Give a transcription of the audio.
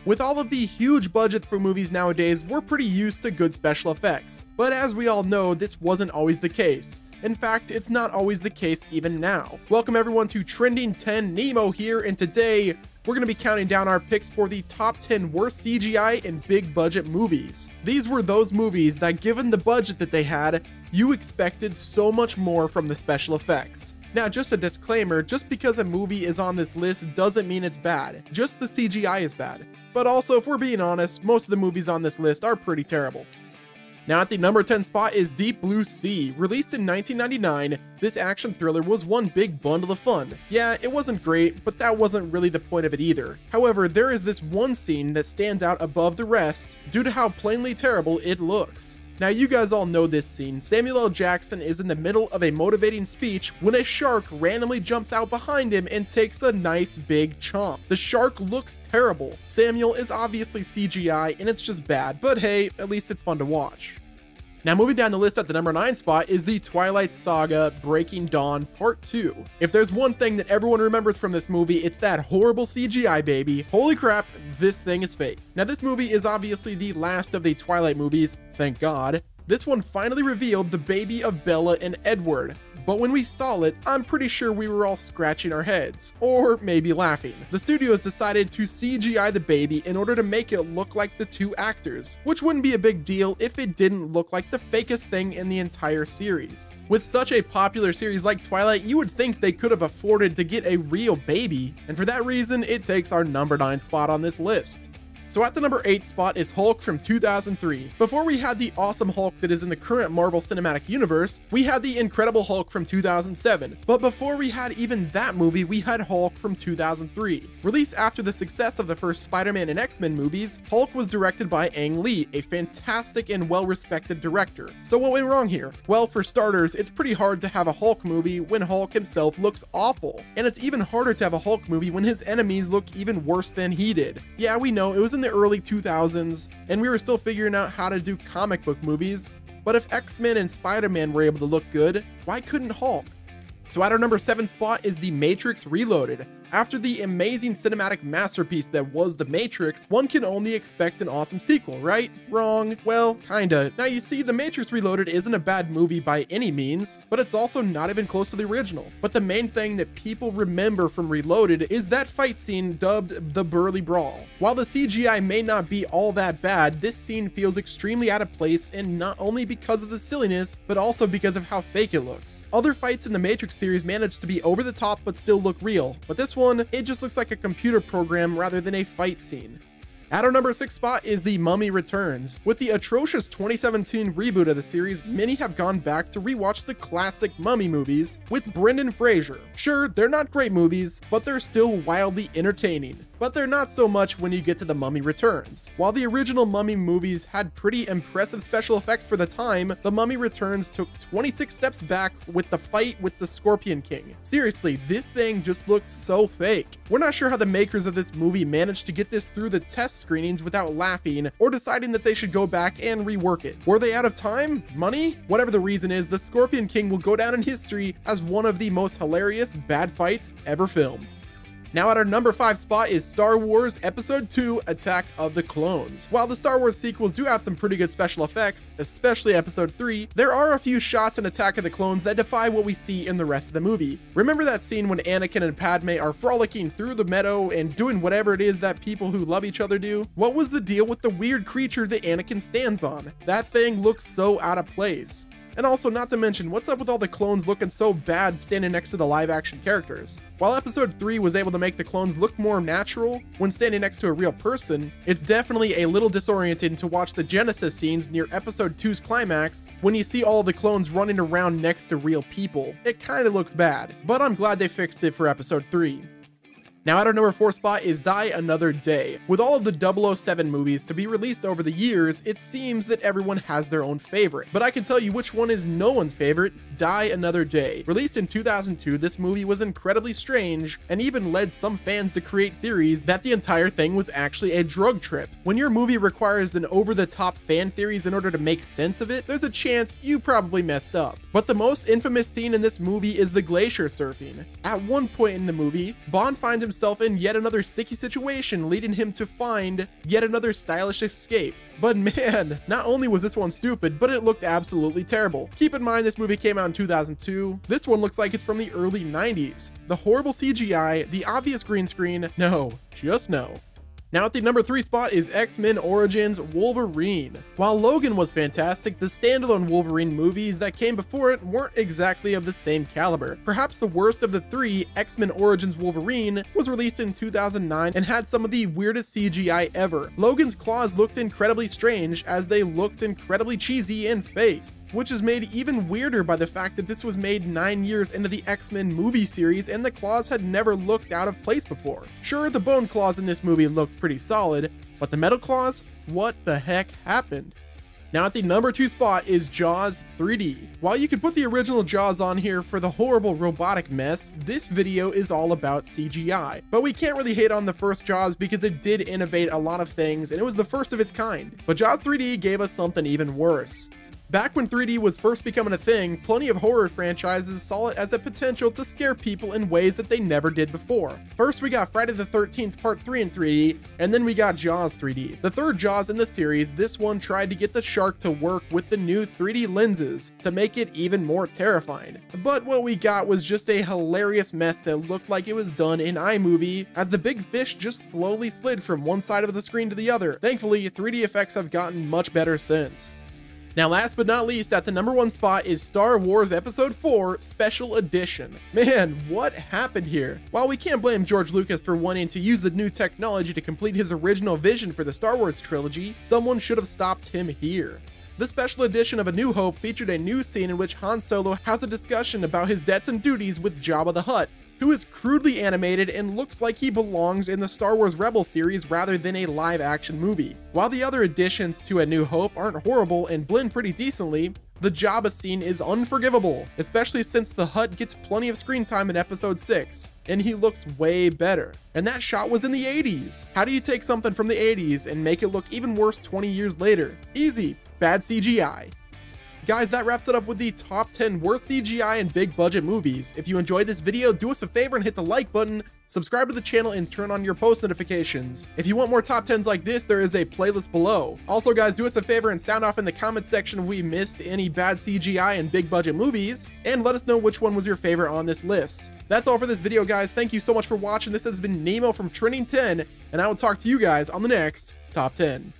With all of the huge budgets for movies nowadays, we're pretty used to good special effects. But as we all know, this wasn't always the case. In fact, it's not always the case even now. Welcome everyone to Trending 10, Nemo here, and today we're going to be counting down our picks for the top 10 worst CGI and big budget movies. These were those movies that, given the budget that they had, you expected so much more from the special effects. Now, just a disclaimer, just because a movie is on this list doesn't mean it's bad. Just the CGI is bad. But also, if we're being honest, most of the movies on this list are pretty terrible. Now at the number 10 spot is Deep Blue Sea. Released in 1999, this action thriller was one big bundle of fun. Yeah, it wasn't great, but that wasn't really the point of it either. However, there is this one scene that stands out above the rest due to how plainly terrible it looks. Now you guys all know this scene. Samuel L. Jackson is in the middle of a motivating speech when a shark randomly jumps out behind him and takes a nice big chomp. The shark looks terrible. Samuel is obviously CGI and it's just bad, but hey, at least it's fun to watch. Now moving down the list at the number 9 spot is the Twilight Saga Breaking Dawn Part 2. If there's one thing that everyone remembers from this movie, it's that horrible CGI, baby. Holy crap, this thing is fake. Now this movie is obviously the last of the Twilight movies, thank God. This one finally revealed the baby of Bella and Edward. But when we saw it, I'm pretty sure we were all scratching our heads, or maybe laughing. The studios decided to CGI the baby in order to make it look like the two actors, which wouldn't be a big deal if it didn't look like the fakest thing in the entire series. With such a popular series like Twilight, you would think they could have afforded to get a real baby, and for that reason, it takes our number 9 spot on this list. So at the number 8 spot is Hulk from 2003. Before we had the awesome Hulk that is in the current Marvel Cinematic Universe, we had the Incredible Hulk from 2007. But before we had even that movie, we had Hulk from 2003. Released after the success of the first Spider-Man and X-Men movies, Hulk was directed by Ang Lee, a fantastic and well-respected director. So what went wrong here? Well, for starters, it's pretty hard to have a Hulk movie when Hulk himself looks awful. And it's even harder to have a Hulk movie when his enemies look even worse than he did. Yeah, we know, it was in the early 2000s, and we were still figuring out how to do comic book movies, but if X-Men and Spider-Man were able to look good, why couldn't Hulk? So at our number 7 spot is The Matrix Reloaded. After the amazing cinematic masterpiece that was The Matrix, one can only expect an awesome sequel, right? Wrong. Well, kinda. Now you see, The Matrix Reloaded isn't a bad movie by any means, but it's also not even close to the original. But the main thing that people remember from Reloaded is that fight scene dubbed the Burly Brawl. While the CGI may not be all that bad, this scene feels extremely out of place, and not only because of the silliness, but also because of how fake it looks. Other fights in the Matrix series managed to be over the top but still look real, but this one, it just looks like a computer program rather than a fight scene. At our number 6 spot is The Mummy Returns. With the atrocious 2017 reboot of the series, many have gone back to rewatch the classic Mummy movies with Brendan Fraser. Sure, they're not great movies, but they're still wildly entertaining. But they're not so much when you get to The Mummy Returns. While the original Mummy movies had pretty impressive special effects for the time, The Mummy Returns took 26 steps back with the fight with the Scorpion King. Seriously, this thing just looks so fake. We're not sure how the makers of this movie managed to get this through the test screenings without laughing or deciding that they should go back and rework it. Were they out of time? Money? Whatever the reason is, the Scorpion King will go down in history as one of the most hilarious bad fights ever filmed. Now at our number 5 spot is Star Wars Episode 2 Attack of the Clones. While the Star Wars sequels do have some pretty good special effects, especially Episode 3, there are a few shots in Attack of the Clones that defy what we see in the rest of the movie. Remember that scene when Anakin and Padme are frolicking through the meadow and doing whatever it is that people who love each other do? What was the deal with the weird creature that Anakin stands on? That thing looks so out of place. And also, not to mention, what's up with all the clones looking so bad standing next to the live action characters? While Episode 3 was able to make the clones look more natural when standing next to a real person, it's definitely a little disorienting to watch the Genesis scenes near Episode 2's climax when you see all the clones running around next to real people. It kinda looks bad, but I'm glad they fixed it for Episode 3. Now at our number 4 spot is Die Another Day. With all of the 007 movies to be released over the years, it seems that everyone has their own favorite. But I can tell you which one is no one's favorite: Die Another Day. Released in 2002, this movie was incredibly strange and even led some fans to create theories that the entire thing was actually a drug trip. When your movie requires an over-the-top fan theories in order to make sense of it, there's a chance you probably messed up. But the most infamous scene in this movie is the glacier surfing. At one point in the movie, Bond finds himself himself in yet another sticky situation, leading him to find yet another stylish escape. But man, not only was this one stupid, but it looked absolutely terrible. Keep in mind this movie came out in 2002. This one looks like it's from the early 90s. The horrible CGI, the obvious green screen, no, just no. Now at the number 3 spot is X-Men Origins Wolverine. While Logan was fantastic, the standalone Wolverine movies that came before it weren't exactly of the same caliber. Perhaps the worst of the 3, X-Men Origins Wolverine, was released in 2009 and had some of the weirdest CGI ever. Logan's claws looked incredibly strange as they looked incredibly cheesy and fake, which is made even weirder by the fact that this was made 9 years into the X-Men movie series and the claws had never looked out of place before. Sure, the bone claws in this movie looked pretty solid, but the metal claws? What the heck happened? Now at the number 2 spot is Jaws 3D. While you could put the original Jaws on here for the horrible robotic mess, this video is all about CGI. But we can't really hate on the first Jaws because it did innovate a lot of things and it was the first of its kind. But Jaws 3D gave us something even worse. Back when 3D was first becoming a thing, plenty of horror franchises saw it as a potential to scare people in ways that they never did before. First we got Friday the 13th Part 3 in 3D, and then we got Jaws 3D. The third Jaws in the series, this one tried to get the shark to work with the new 3D lenses to make it even more terrifying. But what we got was just a hilarious mess that looked like it was done in iMovie, as the big fish just slowly slid from one side of the screen to the other. Thankfully, 3D effects have gotten much better since. Now last but not least, at the number 1 spot is Star Wars Episode 4 Special Edition. Man, what happened here? While we can't blame George Lucas for wanting to use the new technology to complete his original vision for the Star Wars trilogy, someone should have stopped him here. The special edition of A New Hope featured a new scene in which Han Solo has a discussion about his debts and duties with Jabba the Hutt, who is crudely animated and looks like he belongs in the Star Wars Rebels series rather than a live-action movie. While the other additions to A New Hope aren't horrible and blend pretty decently, the Jabba scene is unforgivable, especially since the Hutt gets plenty of screen time in Episode 6, and he looks way better. And that shot was in the 80s. How do you take something from the 80s and make it look even worse 20 years later? Easy. Bad CGI. Guys, that wraps it up with the top 10 worst CGI and big budget movies. If you enjoyed this video, do us a favor and hit the like button, subscribe to the channel, and turn on your post notifications. If you want more top 10s like this, there is a playlist below. Also guys, do us a favor and sound off in the comment section if we missed any bad CGI and big budget movies, and let us know which one was your favorite on this list. That's all for this video, guys. Thank you so much for watching. This has been Nemo from Trending10, and I will talk to you guys on the next Top 10.